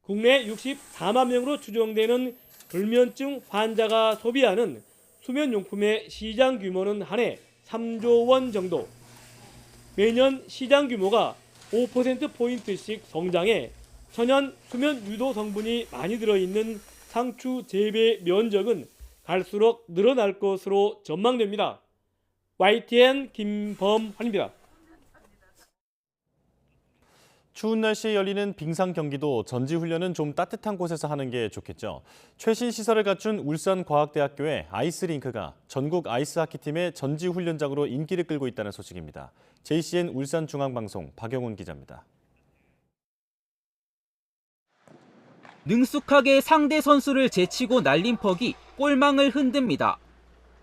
국내 64만 명으로 추정되는 불면증 환자가 소비하는 수면용품의 시장 규모는 한 해 3조 원 정도. 매년 시장 규모가 5%포인트씩 성장해 천연 수면 유도 성분이 많이 들어있는 상추 재배 면적은 갈수록 늘어날 것으로 전망됩니다. YTN 김범환입니다. 추운 날씨에 열리는 빙상 경기도 전지훈련은 좀 따뜻한 곳에서 하는 게 좋겠죠. 최신 시설을 갖춘 울산과학대학교의 아이스링크가 전국 아이스하키팀의 전지훈련장으로 인기를 끌고 있다는 소식입니다. JCN 울산중앙방송 박영훈 기자입니다. 능숙하게 상대 선수를 제치고 날린 퍽이 골망을 흔듭니다.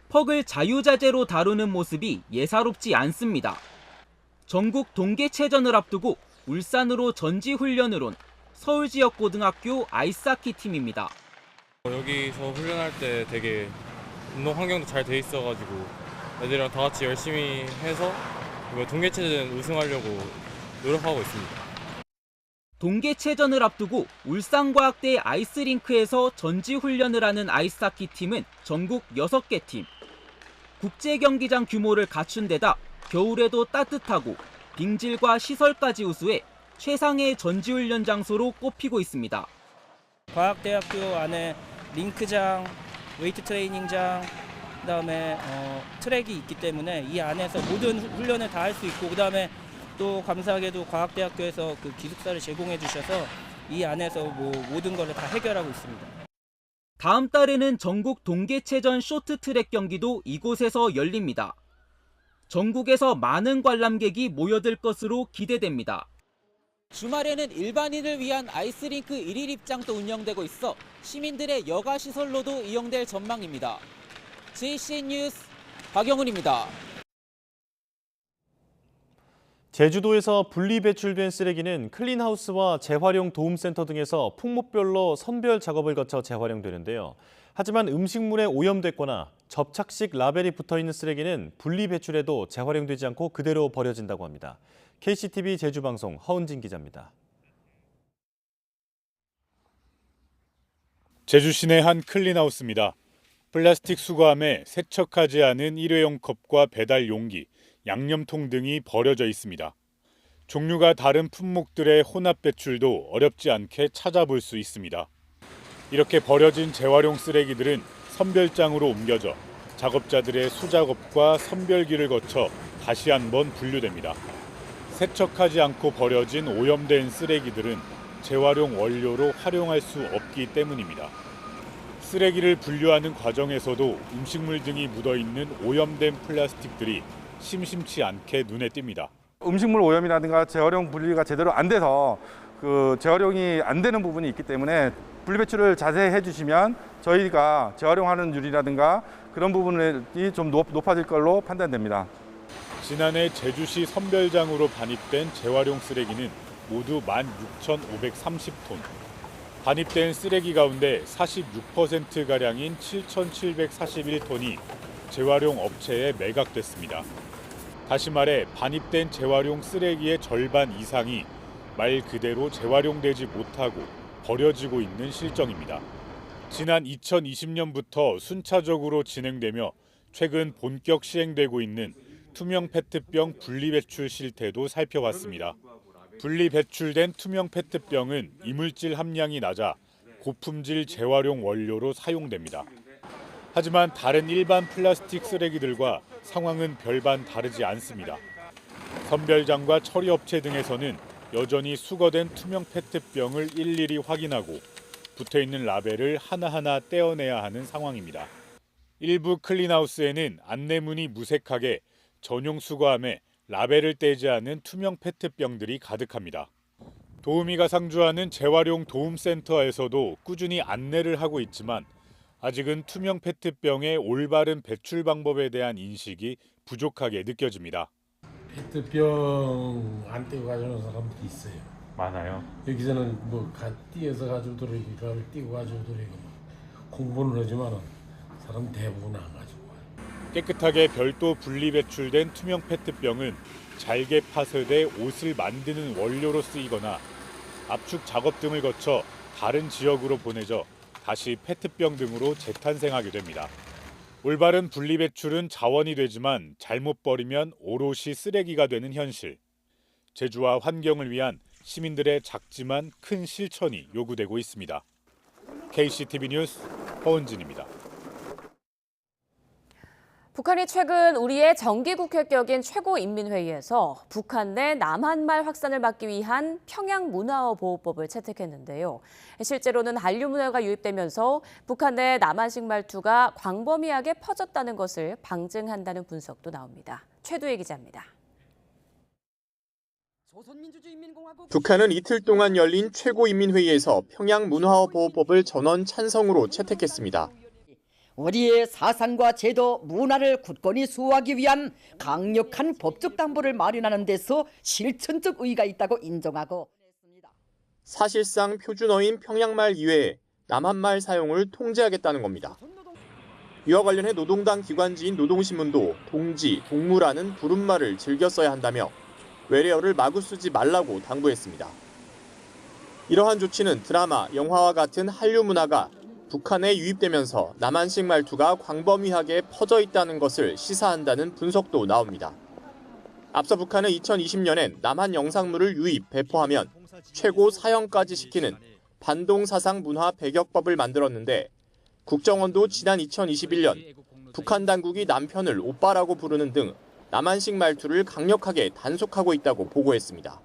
퍽을 자유자재로 다루는 모습이 예사롭지 않습니다. 전국 동계체전을 앞두고 울산으로 전지훈련을 온 서울지역고등학교 아이스하키 팀입니다. 여기서 훈련할 때 되게 운동 환경도 잘 돼 있어가지고 애들이랑 다 같이 열심히 해서 동계체전 우승하려고 노력하고 있습니다. 동계체전을 앞두고 울산과학대 아이스링크에서 전지훈련을 하는 아이스하키 팀은 전국 6개 팀. 국제경기장 규모를 갖춘 데다 겨울에도 따뜻하고 빙질과 시설까지 우수해 최상의 전지훈련 장소로 꼽히고 있습니다. 과학대학교 안에 링크장, 웨이트 트레이닝장, 그다음에 트랙이 있기 때문에 이 안에서 모든 훈련을 다 할 수 있고, 그다음에 또 감사하게도 과학대학교에서 그 기숙사를 제공해 주셔서 이 안에서 모든 걸 다 해결하고 있습니다. 다음 달에는 전국 동계체전 쇼트트랙 경기도 이곳에서 열립니다. 전국에서 많은 관람객이 모여들 것으로 기대됩니다. 주말에는 일반인을 위한 아이스링크 1일 입장도 운영되고 있어 시민들의 여가 시설로도 이용될 전망입니다. JCN 뉴스 박영훈입니다. 제주도에서 분리 배출된 쓰레기는 클린하우스와 재활용 도움센터 등에서 품목별로 선별 작업을 거쳐 재활용되는데요. 하지만 음식물에 오염됐거나 접착식 라벨이 붙어있는 쓰레기는 분리 배출해도 재활용되지 않고 그대로 버려진다고 합니다. KCTV 제주방송 허은진 기자입니다. 제주 시내 한 클린하우스입니다. 플라스틱 수거함에 세척하지 않은 일회용 컵과 배달 용기, 양념통 등이 버려져 있습니다. 종류가 다른 품목들의 혼합 배출도 어렵지 않게 찾아볼 수 있습니다. 이렇게 버려진 재활용 쓰레기들은 선별장으로 옮겨져 작업자들의 수작업과 선별기를 거쳐 다시 한번 분류됩니다. 세척하지 않고 버려진 오염된 쓰레기들은 재활용 원료로 활용할 수 없기 때문입니다. 쓰레기를 분류하는 과정에서도 음식물 등이 묻어있는 오염된 플라스틱들이 심심치 않게 눈에 띕니다. 음식물 오염이라든가 재활용 분리가 제대로 안 돼서 재활용이 안 되는 부분이 있기 때문에 분리배출을 자세히 해주시면 저희가 재활용하는 율이라든가 그런 부분이 좀 높아질 걸로 판단됩니다. 지난해 제주시 선별장으로 반입된 재활용 쓰레기는 모두 16,530톤. 반입된 쓰레기 가운데 46%가량인 7,741톤이 재활용 업체에 매각됐습니다. 다시 말해 반입된 재활용 쓰레기의 절반 이상이 말 그대로 재활용되지 못하고 버려지고 있는 실정입니다. 지난 2020년부터 순차적으로 진행되며 최근 본격 시행되고 있는 투명 페트병 분리배출 실태도 살펴봤습니다. 분리배출된 투명 페트병은 이물질 함량이 낮아 고품질 재활용 원료로 사용됩니다. 하지만 다른 일반 플라스틱 쓰레기들과 상황은 별반 다르지 않습니다. 선별장과 처리업체 등에서는 여전히 수거된 투명 페트병을 일일이 확인하고 붙어있는 라벨을 하나하나 떼어내야 하는 상황입니다. 일부 클린하우스에는 안내문이 무색하게 전용 수거함에 라벨을 떼지 않은 투명 페트병들이 가득합니다. 도우미가 상주하는 재활용 도움센터에서도 꾸준히 안내를 하고 있지만 아직은 투명 페트병의 올바른 배출 방법에 대한 인식이 부족하게 느껴집니다. 페트병 안 떼고 가져오는 사람들이 있어요. 많아요. 여기서는 띄어서 가지고 들어오고 그걸 띄고 가지고 들어오고 공부는 하지만 사람 대부분 안 가지고 와요. 깨끗하게 별도 분리 배출된 투명 페트병은 잘게 파쇄돼 옷을 만드는 원료로 쓰이거나 압축 작업 등을 거쳐 다른 지역으로 보내져 다시 페트병 등으로 재탄생하게 됩니다. 올바른 분리배출은 자원이 되지만 잘못 버리면 오롯이 쓰레기가 되는 현실. 제주와 환경을 위한 시민들의 작지만 큰 실천이 요구되고 있습니다. KCTV 뉴스 허은진입니다. 북한이 최근 우리의 정기국회격인 최고인민회의에서 북한 내 남한말 확산을 막기 위한 평양 문화어 보호법을 채택했는데요. 실제로는 한류 문화가 유입되면서 북한 내 남한식 말투가 광범위하게 퍼졌다는 것을 방증한다는 분석도 나옵니다. 최두혜 기자입니다. 북한은 이틀 동안 열린 최고인민회의에서 평양 문화어 보호법을 전원 찬성으로 채택했습니다. 우리의 사상과 제도, 문화를 굳건히 수호하기 위한 강력한 법적 담보를 마련하는 데서 실천적 의의가 있다고 인정하고 사실상 표준어인 평양말 이외에 남한말 사용을 통제하겠다는 겁니다. 이와 관련해 노동당 기관지인 노동신문도 동지, 동무라는 부른말을 즐겨 써야 한다며 외래어를 마구 쓰지 말라고 당부했습니다. 이러한 조치는 드라마, 영화와 같은 한류 문화가 북한에 유입되면서 남한식 말투가 광범위하게 퍼져 있다는 것을 시사한다는 분석도 나옵니다. 앞서 북한은 2020년엔 남한 영상물을 유입, 배포하면 최고 사형까지 시키는 반동사상 문화 배격법을 만들었는데 국정원도 지난 2021년 북한 당국이 남편을 오빠라고 부르는 등 남한식 말투를 강력하게 단속하고 있다고 보고했습니다.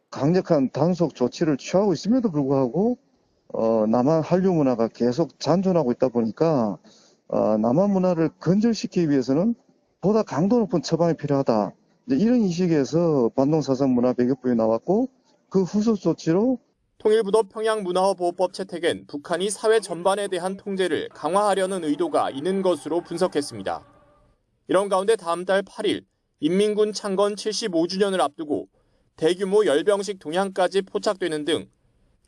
강력한 단속 조치를 취하고 있음에도 불구하고 남한 한류 문화가 계속 잔존하고 있다 보니까 남한 문화를 건절시키기 위해서는 보다 강도 높은 처방이 필요하다. 이런 인식에서 반동사상 문화 배격법이 나왔고 그 후속 조치로 통일부도 평양문화보호법 채택엔 북한이 사회 전반에 대한 통제를 강화하려는 의도가 있는 것으로 분석했습니다. 이런 가운데 다음 달 8일 인민군 창건 75주년을 앞두고 대규모 열병식 동향까지 포착되는 등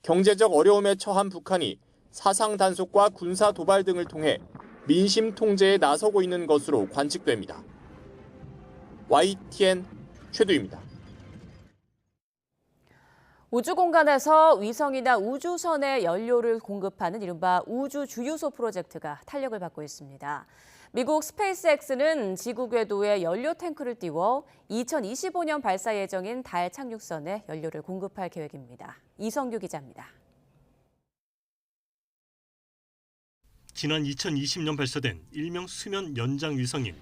경제적 어려움에 처한 북한이 사상 단속과 군사 도발 등을 통해 민심 통제에 나서고 있는 것으로 관측됩니다. YTN 최두입니다. 우주공간에서 위성이나 우주선에 연료를 공급하는 이른바 우주주유소 프로젝트가 탄력을 받고 있습니다. 미국 스페이스X는 지구 궤도에 연료 탱크를 띄워 2025년 발사 예정인 달 착륙선에 연료를 공급할 계획입니다. 이성규 기자입니다. 지난 2020년 발사된 일명 수면 연장 위성인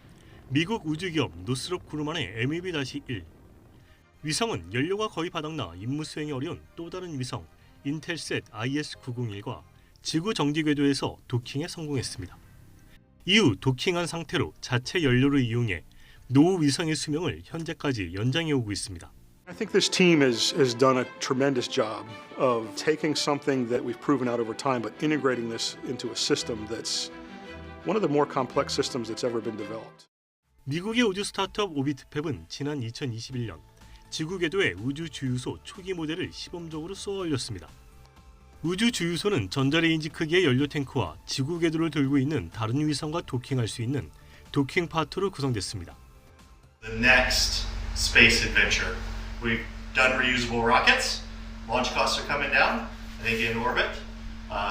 미국 우주기업 노스롭 그루만의 MEB-1. 위성은 연료가 거의 바닥나 임무 수행이 어려운 또 다른 위성 인텔셋 IS-901과 지구 정지 궤도에서 도킹에 성공했습니다. 이후 도킹한 상태로 자체 연료를 이용해 노후 위성의 수명을 현재까지 연장해 오고 있습니다. I think this team has done a tremendous job of taking something that we've proven out over time, but integrating this into a system that's one of the more complex systems that's ever been developed. 미국의 우주 스타트업 오비트팹은 지난 2021년 지구 궤도의 우주 주유소 초기 모델을 시범적으로 쏘아 올렸습니다. 우주 주유소는 전자레인지 크기의 연료 탱크와 지구 궤도를 돌고 있는 다른 위성과 도킹할 수 있는 도킹 파트로 구성됐습니다. The next space adventure. We've done reusable rockets. Launch costs are coming down. I think in orbit,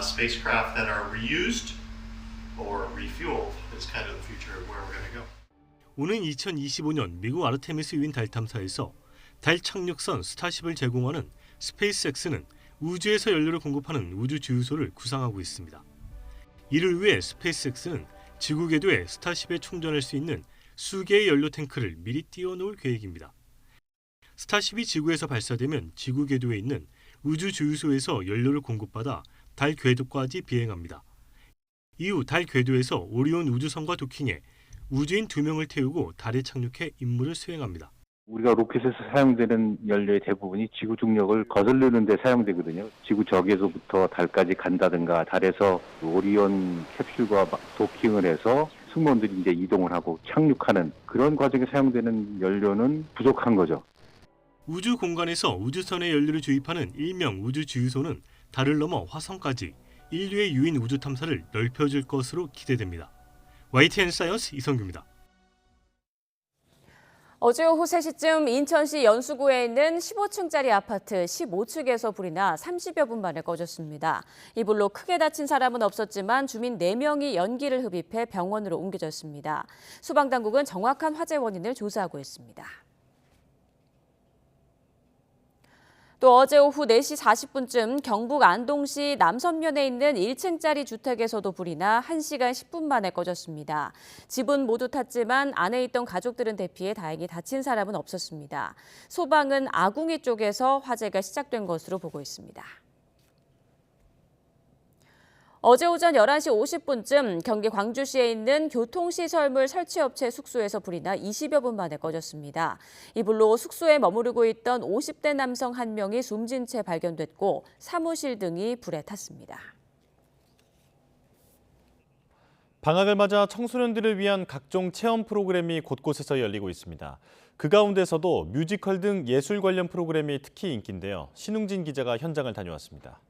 spacecraft that are reused or refueled is kind of the future of where we're going to go. 오는 2025년 미국 아르테미스 유인 달 탐사에서 달 착륙선 스타쉽을 제공하는 스페이스X는 우주에서 연료를 공급하는 우주 주유소를 구상하고 있습니다. 이를 위해 스페이스X는 지구 궤도에 스타쉽에 충전할 수 있는 수개의 연료 탱크를 미리 띄워놓을 계획입니다. 스타쉽이 지구에서 발사되면 지구 궤도에 있는 우주 주유소에서 연료를 공급받아 달 궤도까지 비행합니다. 이후 달 궤도에서 오리온 우주선과 도킹해 우주인 2명을 태우고 달에 착륙해 임무를 수행합니다. 우리가 로켓에서 사용되는 연료의 대부분이 지구 중력을 거슬리는 데 사용되거든요. 지구 적에서부터 달까지 간다든가 달에서 오리온 캡슐과 도킹을 해서 승무원들이 이제 이동을 하고 착륙하는 그런 과정에 사용되는 연료는 부족한 거죠. 우주 공간에서 우주선에 연료를 주입하는 일명 우주 주유소는 달을 넘어 화성까지 인류의 유인 우주 탐사를 넓혀줄 것으로 기대됩니다. YTN 사이언스 이성규입니다. 어제 오후 3시쯤 인천시 연수구에 있는 15층짜리 아파트 15층에서 불이 나 30여 분 만에 꺼졌습니다. 이 불로 크게 다친 사람은 없었지만 주민 4명이 연기를 흡입해 병원으로 옮겨졌습니다. 소방당국은 정확한 화재 원인을 조사하고 있습니다. 또 어제 오후 4시 40분쯤 경북 안동시 남선면에 있는 1층짜리 주택에서도 불이 나 1시간 10분 만에 꺼졌습니다. 집은 모두 탔지만 안에 있던 가족들은 대피해 다행히 다친 사람은 없었습니다. 소방은 아궁이 쪽에서 화재가 시작된 것으로 보고 있습니다. 어제 오전 11시 50분쯤 경기 광주시에 있는 교통시설물 설치업체 숙소에서 불이 나 20여 분 만에 꺼졌습니다. 이 불로 숙소에 머무르고 있던 50대 남성 1명이 숨진 채 발견됐고 사무실 등이 불에 탔습니다. 방학을 맞아 청소년들을 위한 각종 체험 프로그램이 곳곳에서 열리고 있습니다. 그 가운데서도 뮤지컬 등 예술 관련 프로그램이 특히 인기인데요. 신웅진 기자가 현장을 다녀왔습니다.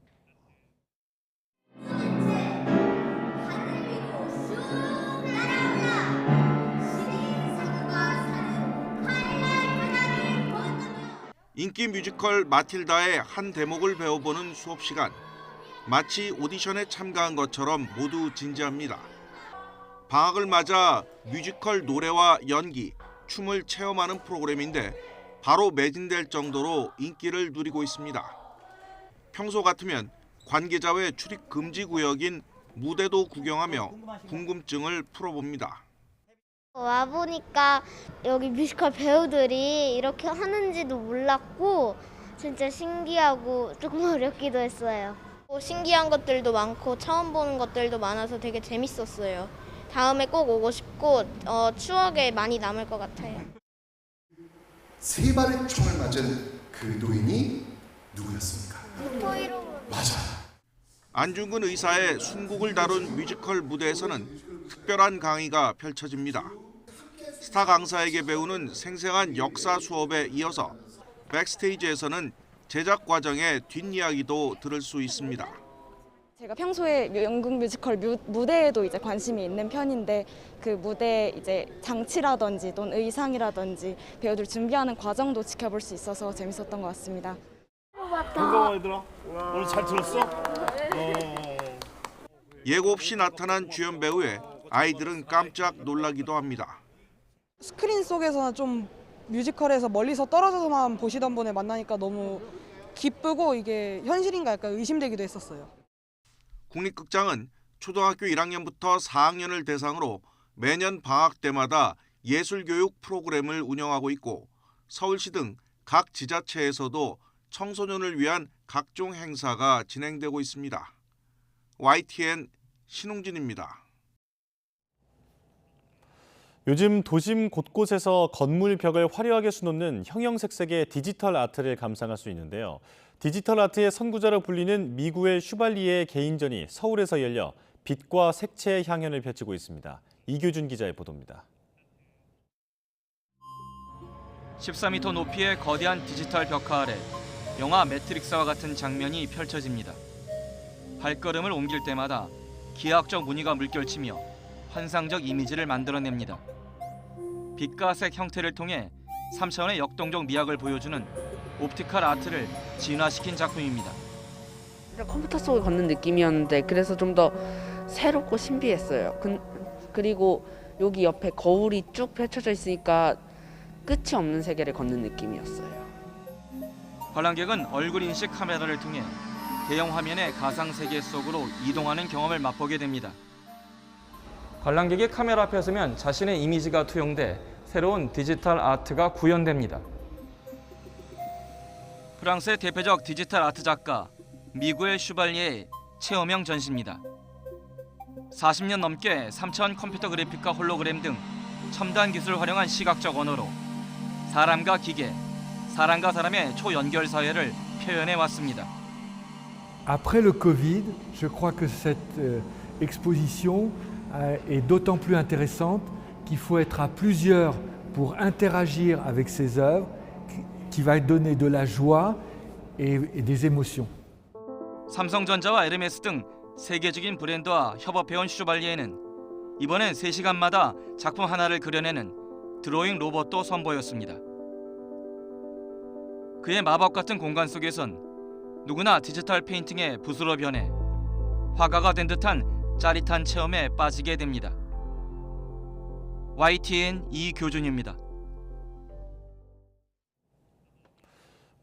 인기 뮤지컬 마틸다의 한 대목을 배워보는 수업 시간. 마치 오디션에 참가한 것처럼 모두 진지합니다. 방학을 맞아 뮤지컬 노래와 연기, 춤을 체험하는 프로그램인데 바로 매진될 정도로 인기를 누리고 있습니다. 평소 같으면 관계자 외 출입 금지 구역인 무대도 구경하며 궁금증을 풀어봅니다. 와보니까 여기 뮤지컬 배우들이 이렇게 하는지도 몰랐고 진짜 신기하고 조금 어렵기도 했어요. 신기한 것들도 많고 처음 보는 것들도 많아서 되게 재밌었어요. 다음에 꼭 오고 싶고 추억에 많이 남을 것 같아요. 세 발의 총을 맞은 그 노인이 누구였습니까? 맞아. 안중근 의사의 순국을 다룬 뮤지컬 무대에서는 특별한 강의가 펼쳐집니다. 스타 강사에게 배우는 생생한 역사 수업에 이어서 백스테이지에서는 제작 과정의 뒷이야기도 들을 수 있습니다. 제가 평소에 연극 뮤지컬 무대에도 이제 관심이 있는 편인데 그 무대 이제 장치라든지 또는 의상이라든지 배우들 준비하는 과정도 지켜볼 수 있어서 재밌었던 것 같습니다. 반가워 얘들아. 오늘 잘 들었어? 예고 없이 나타난 주연 배우에 아이들은 깜짝 놀라기도 합니다. 스크린 속에서 좀 뮤지컬에서 멀리서 떨어져서만 보시던 분을 만나니까 너무 기쁘고 이게 현실인가 약간 의심되기도 했었어요. 국립극장은 초등학교 1학년부터 4학년을 대상으로 매년 방학 때마다 예술교육 프로그램을 운영하고 있고 서울시 등 각 지자체에서도 청소년을 위한 각종 행사가 진행되고 있습니다. YTN 신웅진입니다. 요즘 도심 곳곳에서 건물 벽을 화려하게 수놓는 형형색색의 디지털 아트를 감상할 수 있는데요. 디지털 아트의 선구자로 불리는 미구엘 슈발리에의 개인전이 서울에서 열려 빛과 색채의 향연을 펼치고 있습니다. 이규준 기자의 보도입니다. 14m 높이의 거대한 디지털 벽화 아래 영화 매트릭스와 같은 장면이 펼쳐집니다. 발걸음을 옮길 때마다 기하학적 무늬가 물결치며 환상적 이미지를 만들어냅니다. 빛과 색 형태를 통해 3차원의 역동적 미학을 보여주는 옵티컬 아트를 진화시킨 작품입니다. 컴퓨터 속에 걷는 느낌이었는데 그래서 좀 더 새롭고 신비했어요. 그리고 여기 옆에 거울이 쭉 펼쳐져 있으니까 끝이 없는 세계를 걷는 느낌이었어요. 관람객은 얼굴 인식 카메라를 통해 대형 화면의 가상 세계 속으로 이동하는 경험을 맛보게 됩니다. 관람객이 카메라 앞에 서면 자신의 이미지가 투영돼 새로운 디지털 아트가 구현됩니다. 프랑스의 대표적 디지털 아트 작가 미구엘 슈발리에의 체험형 전시입니다. 40년 넘게 3차원 컴퓨터 그래픽과 홀로그램 등 첨단 기술을 활용한 시각적 언어로 사람과 기계, 사람과 사람의 초연결 사회를 표현해 왔습니다. Après le Covid, je crois que cette exposition est d'autant plus intéressante qu'il faut être à plusieurs pour interagir avec ces œuvres, qui va donner de la joie et des émotions. 삼성전자와 에르메스 등 세계적인 브랜드와 협업해온 슈발리에는 이번엔 3시간마다 작품 하나를 그려내는 드로잉 로봇도 선보였습니다. 그의 마법 같은 공간 속에선 누구나 디지털 페인팅의 붓으로 변해 화가가 된 듯한 짜릿한 체험에 빠지게 됩니다. YTN 이교준입니다.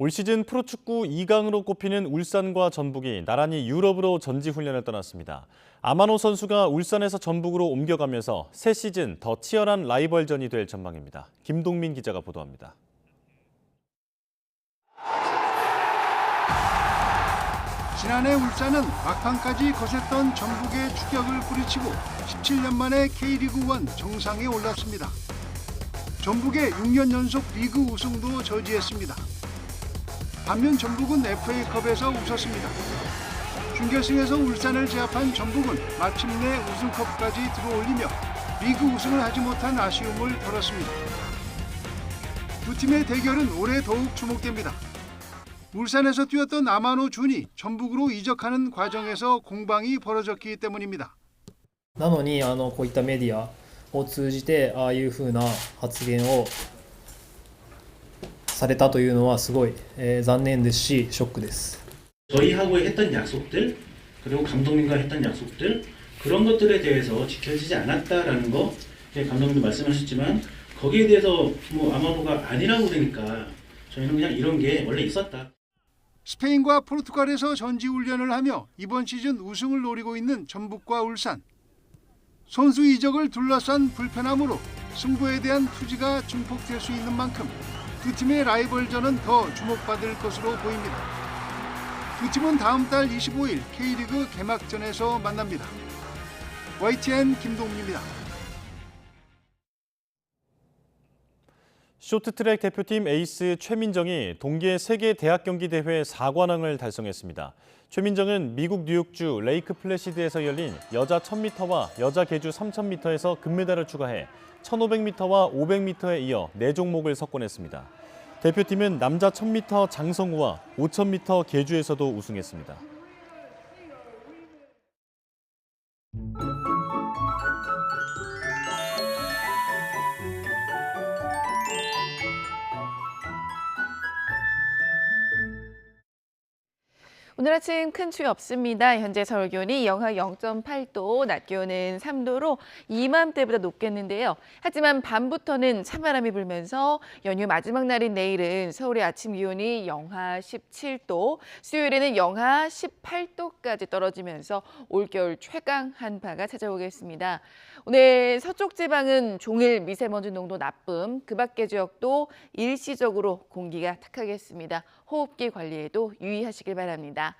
올 시즌 프로축구 2강으로 꼽히는 울산과 전북이 나란히 유럽으로 전지훈련을 떠났습니다. 아마노 선수가 울산에서 전북으로 옮겨가면서 새 시즌 더 치열한 라이벌전이 될 전망입니다. 김동민 기자가 보도합니다. 지난해 울산은 막판까지 거셌던 전북의 추격을 뿌리치고 17년 만에 K리그1 정상에 올랐습니다. 전북의 6년 연속 리그 우승도 저지했습니다. 반면 전북은 FA컵에서 웃었습니다. 준결승에서 울산을 제압한 전북은 마침내 우승컵까지 들어올리며 리그 우승을 하지 못한 아쉬움을 덜었습니다. 두 팀의 대결은 올해 더욱 주목됩니다. 울산에서 뛰었던 아마노 준이 전북으로 이적하는 과정에서 공방이 벌어졌기 때문입니다. なのにこういったメディアを通じてああいう風な発言をされたというのはすごい残念ですしショックです. 저희하고 했던 약속들 그리고 감독님과 했던 약속들 그런 것들에 대해서 지켜지지 않았다라는 거 감독님도 말씀하셨지만 거기에 대해서 뭐 아마도가 아니라고 그러니까 저희는 그냥 이런 게 원래 있었다. 스페인과 포르투갈에서 전지훈련을 하며 이번 시즌 우승을 노리고 있는 전북과 울산. 선수 이적을 둘러싼 불편함으로 승부에 대한 투지가 증폭될 수 있는 만큼 두 팀의 라이벌전은 더 주목받을 것으로 보입니다. 두 팀은 다음 달 25일 K리그 개막전에서 만납니다. YTN 김동민입니다. 쇼트트랙 대표팀 에이스 최민정이 동계 세계 대학 경기 대회 4관왕을 달성했습니다. 최민정은 미국 뉴욕주 레이크 플래시드에서 열린 여자 1000m와 여자 계주 3000m에서 금메달을 추가해 1500m와 500m에 이어 4종목을 석권했습니다. 대표팀은 남자 1000m 장성우와 5000m 계주에서도 우승했습니다. 오늘 아침 큰 추위 없습니다. 현재 서울 기온이 영하 0.8도, 낮 기온은 3도로 이맘때보다 높겠는데요. 하지만 밤부터는 찬바람이 불면서 연휴 마지막 날인 내일은 서울의 아침 기온이 영하 17도, 수요일에는 영하 18도까지 떨어지면서 올겨울 최강 한파가 찾아오겠습니다. 오늘 서쪽 지방은 종일 미세먼지 농도 나쁨, 그 밖의 지역도 일시적으로 공기가 탁하겠습니다. 호흡기 관리에도 유의하시길 바랍니다.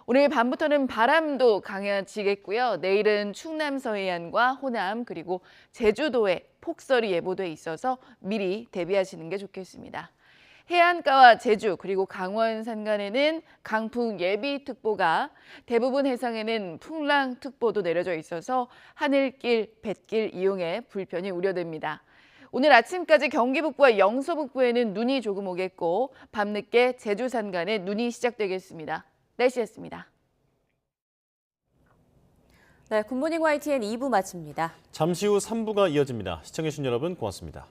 오늘 밤부터는 바람도 강해지겠고요. 내일은 충남 서해안과 호남 그리고 제주도에 폭설이 예보돼 있어서 미리 대비하시는 게 좋겠습니다. 해안가와 제주 그리고 강원 산간에는 강풍 예비특보가, 대부분 해상에는 풍랑특보도 내려져 있어서 하늘길, 뱃길 이용에 불편이 우려됩니다. 오늘 아침까지 경기 북부와 영서 북부에는 눈이 조금 오겠고 밤늦게 제주 산간에 눈이 시작되겠습니다. 날씨였습니다. 네, 굿모닝 YTN 2부 마칩니다. 잠시 후 3부가 이어집니다. 시청해주신 여러분 고맙습니다.